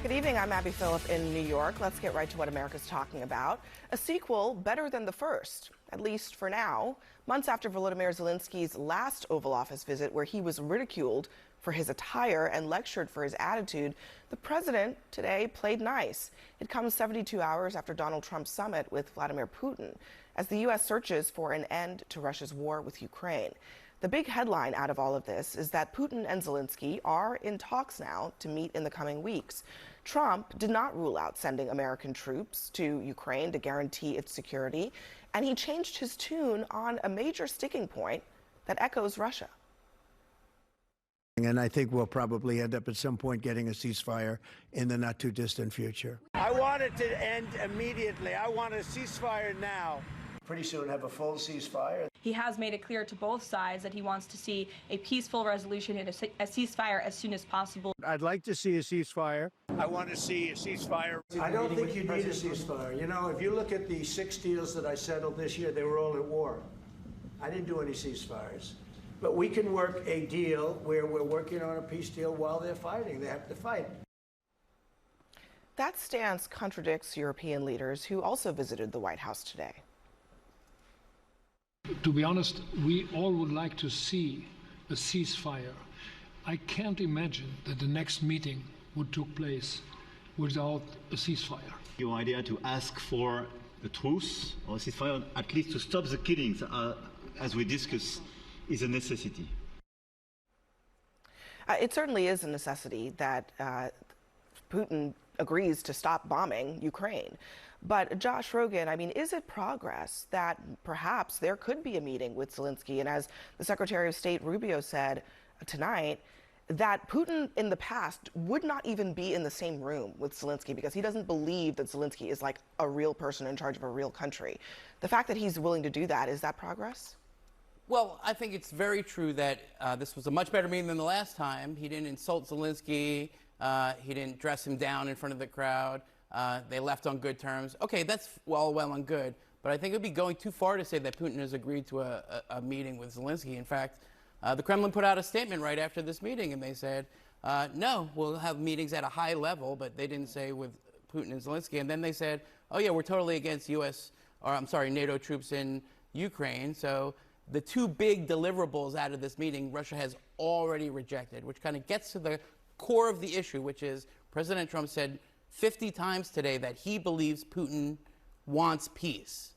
Good evening, I'm Abby Phillip in New York. Let's get right to what America's talking about. A sequel better than the first, at least for now. Months after Volodymyr Zelensky's last Oval Office visit, where he was ridiculed for his attire and lectured for his attitude, the president today played nice. It comes 72 hours after Donald Trump's summit with Vladimir Putin, as the U.S. searches for an end to Russia's war with Ukraine. The big headline out of all of this is that Putin and Zelensky are in talks now to meet in the coming weeks. Trump did not rule out sending American troops to Ukraine to guarantee its security, and he changed his tune on a major sticking point that echoes Russia. And I think we'll probably end up at some point getting a ceasefire in the not too distant future. I want it to end immediately. I want a ceasefire now. Pretty soon have a full ceasefire. He has made it clear to both sides that he wants to see a peaceful resolution and a ceasefire as soon as possible. I'd like to see a ceasefire. I want to see a ceasefire. I don't think you need a ceasefire. You know, if you look at the 6 deals that I settled this year, they were all at war. I didn't do any ceasefires. But we can work a deal where we're working on a peace deal while they're fighting. They have to fight. That stance contradicts European leaders who also visited the White House today. To be honest, we all would like to see a ceasefire. I can't imagine that the next meeting would take place without a ceasefire. Your idea to ask for a truce or a ceasefire, at least to stop the killings, as we discussed, is a necessity. It certainly is a necessity that Putin agrees to stop bombing Ukraine. But Josh Rogin, I mean, is it progress that perhaps there could be a meeting with Zelensky? And as the Secretary of State Rubio said tonight, that Putin in the past would not even be in the same room with Zelensky because he doesn't believe that Zelensky is like a real person in charge of a real country. The fact that he's willing to do that, is that progress? Well, I think it's very true that this was a much better meeting than the last time. He didn't insult Zelensky. He didn't dress him down in front of the crowd. They left on good terms. Okay, that's well and good, but I think it would be going too far to say that Putin has agreed to a meeting with Zelensky. In fact, the Kremlin put out a statement right after this meeting, and they said, no, we'll have meetings at a high level, but they didn't say with Putin and Zelensky. And then they said, oh yeah, we're totally against NATO troops in Ukraine. So the two big deliverables out of this meeting, Russia has already rejected, which kind of gets to the core of the issue, which is President Trump said 50 times today that he believes Putin wants peace.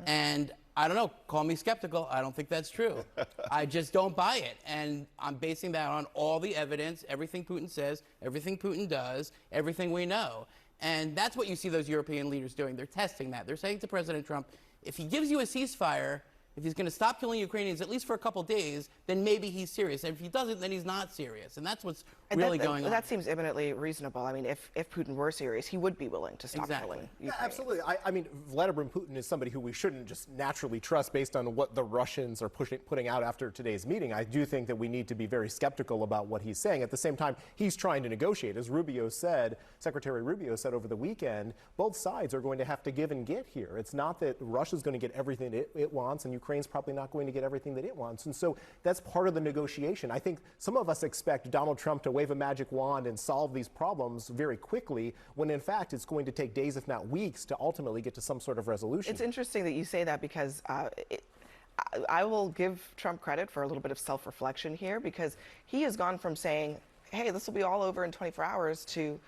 And I don't know, call me skeptical. I don't think that's true. I just don't buy it. And I'm basing that on all the evidence, everything Putin says, everything Putin does, everything we know. And that's what you see those European leaders doing. They're testing that. They're saying to President Trump, if he gives you a ceasefire, if he's going to stop killing Ukrainians, at least for a couple days, then maybe he's serious. And if he doesn't, then he's not serious. And that's what's really going on. That seems imminently reasonable. I mean, if Putin were serious, he would be willing to stop killing Ukraine. Yeah, absolutely. I mean, Vladimir Putin is somebody who we shouldn't just naturally trust based on what the Russians are putting out after today's meeting. I do think that we need to be very skeptical about what he's saying. At the same time, he's trying to negotiate. As Rubio said, Secretary Rubio said over the weekend, both sides are going to have to give and get here. It's not that Russia's going to get everything it wants and Ukraine's probably not going to get everything that it wants. And so that's part of the negotiation. I think some of us expect Donald Trump to wave a magic wand and solve these problems very quickly, when in fact it's going to take days, if not weeks, to ultimately get to some sort of resolution. It's interesting that you say that because I will give Trump credit for a little bit of self-reflection here, because he has gone from saying, hey, this will be all over in 24 hours to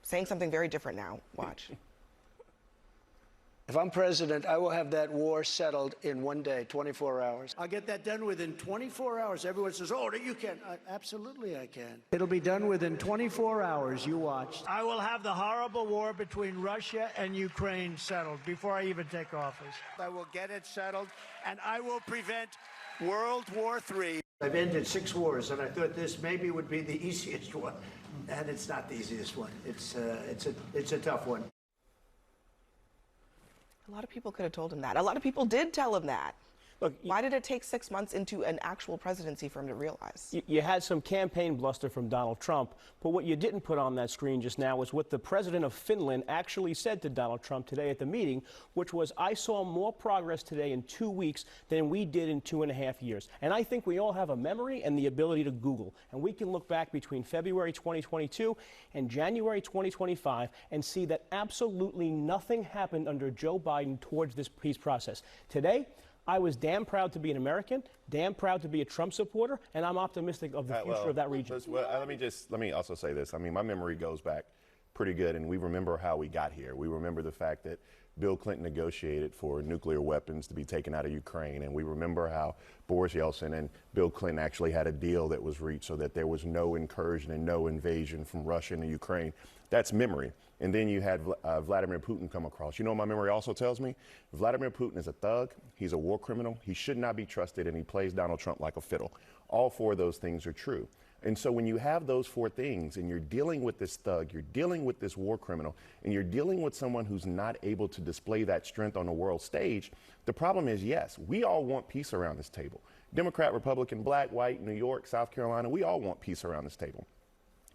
saying something very different now. Watch. If I'm president, I will have that war settled in one day, 24 hours. I'll get that done within 24 hours. Everyone says, oh, you can't. Absolutely I can. It'll be done within 24 hours. You watch. I will have the horrible war between Russia and Ukraine settled before I even take office. I will get it settled, and I will prevent World War III. I've ended 6 wars, and I thought this maybe would be the easiest one. And it's not the easiest one. It's a tough one. A lot of people could have told him that. A lot of people did tell him that. Look, Why did it take 6 months into an actual presidency for him to realize? You had some campaign bluster from Donald Trump, but what you didn't put on that screen just now was what the president of Finland actually said to Donald Trump today at the meeting, which was, I saw more progress today in 2 weeks than we did in 2.5 years. And I think we all have a memory and the ability to Google. And we can look back between February 2022 and January 2025 and see that absolutely nothing happened under Joe Biden towards this peace process. Today, I was damn proud to be an American, damn proud to be a Trump supporter, and I'm optimistic of the future of that region. Let me also say this. I mean, my memory goes back pretty good, and we remember how we got here. We remember the fact that Bill Clinton negotiated for nuclear weapons to be taken out of Ukraine, and we remember how Boris Yeltsin and Bill Clinton actually had a deal that was reached so that there was no incursion and no invasion from Russia into Ukraine. That's memory. And then you had Vladimir Putin come across. You know what my memory also tells me? Vladimir Putin is a thug. He's a war criminal. He should not be trusted, and he plays Donald Trump like a fiddle. All four of those things are true. And so when you have those four things and you're dealing with this thug, you're dealing with this war criminal, and you're dealing with someone who's not able to display that strength on the world stage, the problem is, yes, we all want peace around this table. Democrat, Republican, black, white, New York, South Carolina, we all want peace around this table.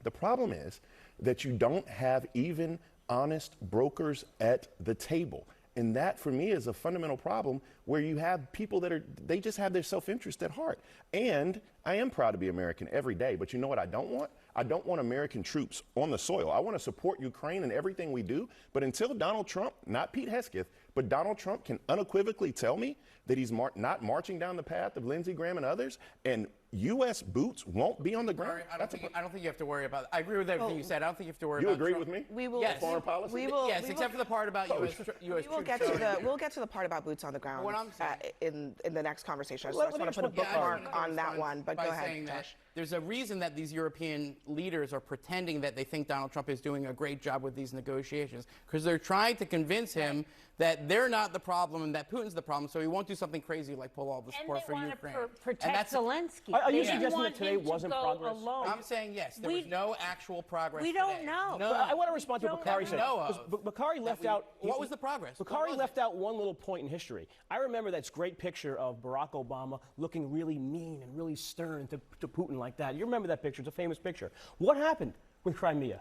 The problem is that you don't have even honest brokers at the table. And that, for me, is a fundamental problem where you have people that they just have their self-interest at heart. And I am proud to be American every day, but you know what I don't want? I don't want American troops on the soil. I want to support Ukraine in everything we do, but until Donald Trump, not Pete Hegseth, but Donald Trump can unequivocally tell me that he's not marching down the path of Lindsey Graham and others, and U.S. boots won't be on the ground. I don't think you have to worry about it. I agree with everything you said. I don't think you have to worry about You agree Trump. with me? We will. Yes. Foreign policy? Yes, except for the part about U.S. troops. We'll get to the part about boots on the ground What I'm saying, in the next conversation. I just want to put a bookmark on that one. But go ahead, Josh. There's a reason that these European leaders are pretending that they think Donald Trump is doing a great job with these negotiations, because they're trying to convince him that they're not the problem and that Putin's the problem, so he won't do something crazy like pull all the support for Ukraine. Protect Zelensky. Are you suggesting that today wasn't progress? Alone. I'm saying yes. There was no actual progress. We don't know. No. I want to respond to what Bakari said. Bakari left out. What was the progress? Bakari left out one little point in history. I remember that great picture of Barack Obama looking really mean and really stern to Putin like that. You remember that picture? It's a famous picture. What happened with Crimea?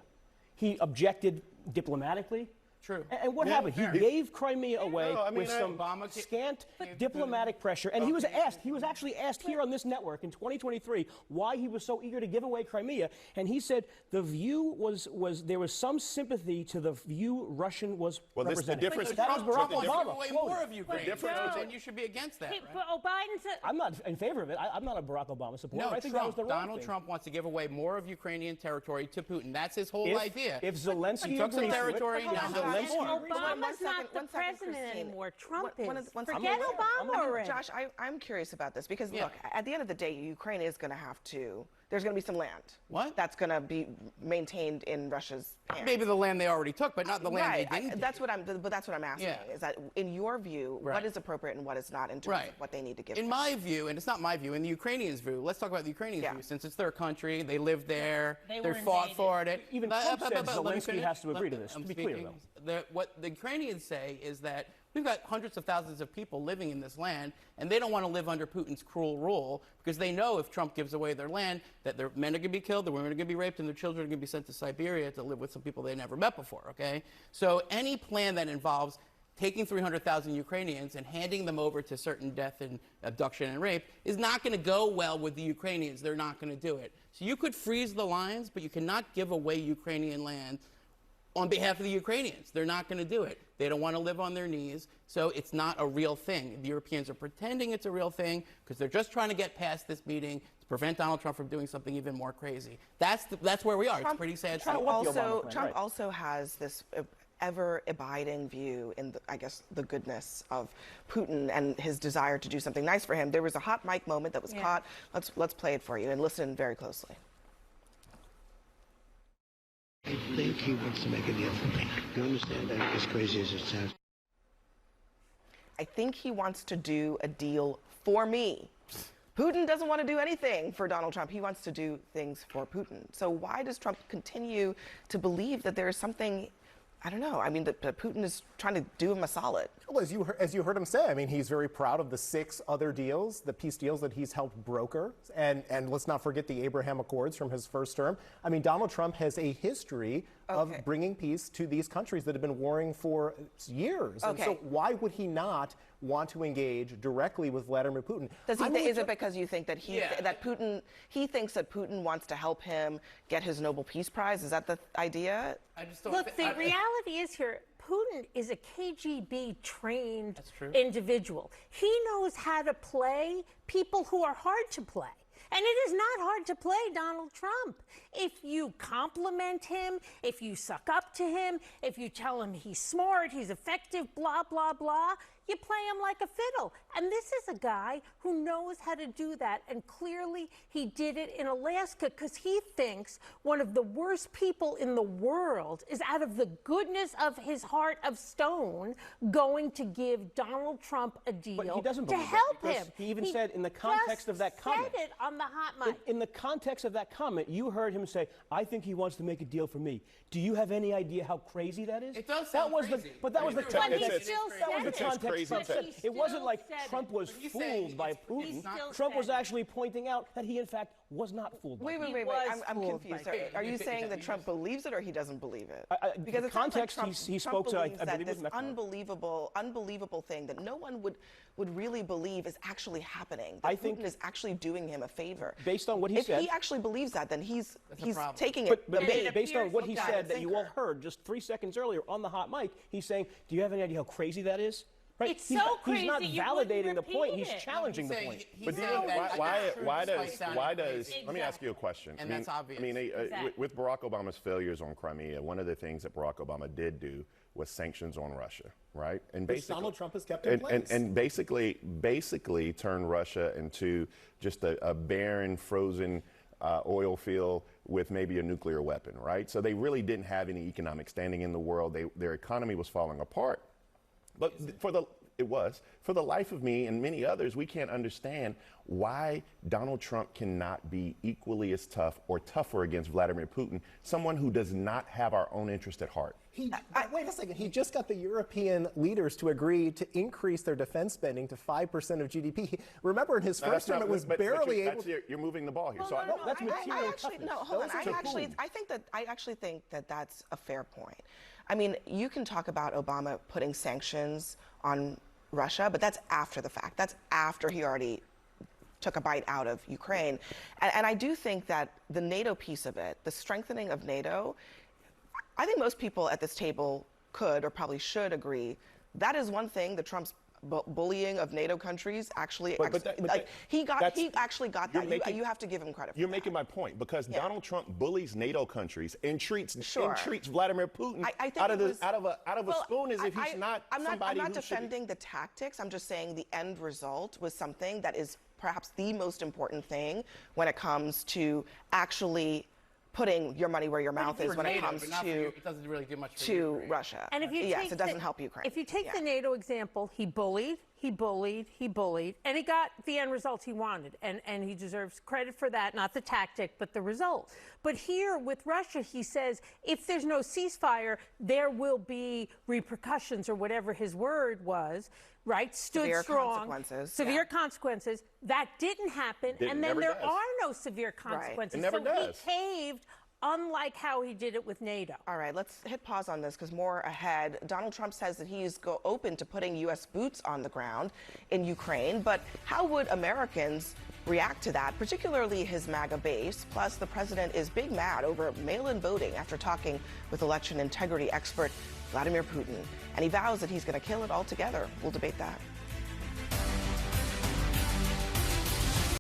He objected diplomatically. True. And what happened? He gave Crimea away with some scant diplomatic pressure. And he was actually asked here on this network in 2023 why he was so eager to give away Crimea. And he said the view there was some sympathy to the view Russian was representing. The difference. That was Barack Trump Obama. wants to give away more of Ukraine. Then you should be against that, right? But Biden said, I'm not in favor of it. I'm not a Barack Obama supporter. No, I think that was the wrong Donald thing. Trump wants to give away more of Ukrainian territory to Putin. That's his whole idea. If Zelensky took some agrees to it, territory, now Obama's not the president anymore. Trump is. Forget Obama already. Josh, I'm curious about this because, look, at the end of the day, Ukraine is going to have to, there's going to be some land. What? That's going to be maintained in Russia's hands. Maybe the land they already took, but not the land they didn't. That's what I'm asking. Is that, in your view, what is appropriate and what is not in terms of what they need to give? In my view, and it's not my view, in the Ukrainians' view, let's talk about the Ukrainians' view, since it's their country, they live there, they fought for it. Even Trump said Zelensky has to agree to this, to be clear, though. What the Ukrainians say is that we've got hundreds of thousands of people living in this land, and they don't want to live under Putin's cruel rule because they know if Trump gives away their land, that their men are going to be killed, their women are going to be raped, and their children are going to be sent to Siberia to live with some people they never met before, okay? So any plan that involves taking 300,000 Ukrainians and handing them over to certain death and abduction and rape is not going to go well with the Ukrainians. They're not going to do it. So you could freeze the lines, but you cannot give away Ukrainian land on behalf of the Ukrainians. They're not going to do it. They don't want to live on their knees, so it's not a real thing. The Europeans are pretending it's a real thing because they're just trying to get past this meeting to prevent Donald Trump from doing something even more crazy. That's where we are. It's pretty sad. Trump also has this ever-abiding view in, the goodness of Putin and his desire to do something nice for him. There was a hot mic moment that was caught. Let's play it for you and listen very closely. I think he wants to make a deal for me. You understand that? As crazy as it sounds. I think he wants to do a deal for me. Putin doesn't want to do anything for Donald Trump. He wants to do things for Putin. So why does Trump continue to believe that there is something I don't know. I mean, Putin is trying to do him a solid. Well, as you heard him say, I mean, he's very proud of the 6 other deals, the peace deals that he's helped broker. And let's not forget the Abraham Accords from his first term. I mean, Donald Trump has a history of bringing peace to these countries that have been warring for years. And so why would he not want to engage directly with Vladimir Putin? Is it because you think that he thinks that Putin wants to help him get his Nobel Peace Prize? Is that the idea? I just don't Look, the reality is here, Putin is a KGB-trained individual. He knows how to play people who are hard to play. And it is not hard to play Donald Trump. If you compliment him, if you suck up to him, if you tell him he's smart, he's effective, blah, blah, blah, you play him like a fiddle. And this is a guy who knows how to do that. And clearly he did it in Alaska because he thinks one of the worst people in the world is out of the goodness of his heart of stone going to give Donald Trump a deal But he doesn't to believe help that, him. He even said in the context of that comment. Said it on the hot mic. In the context of that comment, you heard him say, I think he wants to make a deal for me. Do you have any idea how crazy that is? It does sound crazy. But that was the But he context. still That was the said it. context Trump said. He It wasn't still like said Trump it. was But he's saying fooled by he Putin. still Trump was said it. actually pointing out that he, in fact, was not fooled by Putin. Wait. was I'm fooled confused. by Putin. Are you saying that Trump believes it or he doesn't believe it? Because the context he spoke to, I believes that believe, was this Mexico. unbelievable thing that no one would really believe is actually happening. That I think Putin is actually doing him a favor. Based on what he said. If he actually believes that, then he's problem. taking it. But the bait. based on what he Got said it. that you all heard just 3 seconds earlier on the hot mic, he's saying, do you have any idea how crazy that is? Right? It's so He's not crazy you validating the wouldn't point, repeat he's it. challenging the point. But do you know why does let me ask you a question. And that's obvious. I mean, Exactly. with Barack Obama's failures on Crimea, one of the things that Barack Obama did do was sanctions on Russia, right? And Which Donald Trump has kept in place. And basically turned Russia into just a barren, frozen oil field with maybe a nuclear weapon, right? So they really didn't have any economic standing in the world. Their economy was falling apart. But for the life of me and many others, we can't understand why Donald Trump cannot be equally as tough or tougher against Vladimir Putin, someone who does not have our own interest at heart. Wait a second. He just got the European leaders to agree to increase their defense spending to 5% of GDP. Remember, in his first term, it was barely able. You're moving the ball here. That's material toughness. No, hold on. I actually think that that's a fair point. I mean, you can talk about Obama putting sanctions on Russia, but that's after the fact. That's after he already took a bite out of Ukraine. And I do think that the NATO piece of it, the strengthening of NATO, I think most people at this table could or probably should agree that is one thing that Trump's bullying of NATO countries actually, he actually got that. You have to give him credit for that. You're making my point because Donald Trump bullies NATO countries and treats Vladimir Putin out of a spoon as if he's not somebody. I'm not defending the tactics. I'm just saying the end result was something that is perhaps the most important thing when it comes to actually putting your money where your mouth is when it comes it doesn't really do much for Russia. And if you it doesn't help Ukraine. If you take the NATO example, he bullied, and he got the end results he wanted. And he deserves credit for that, not the tactic, but the result. But here with Russia, he says, if there's no ceasefire, there will be repercussions or whatever his word was, right? Severe consequences. Severe consequences. That didn't happen. And then there are no severe consequences. It never does. He caved, unlike how he did it with NATO. All right, let's hit pause on this because more ahead. Donald Trump says that he's open to putting U.S. boots on the ground in Ukraine, but how would Americans react to that, particularly his MAGA base? Plus, the president is big mad over mail-in voting after talking with election integrity expert Vladimir Putin, and he vows that he's going to kill it altogether. We'll debate that.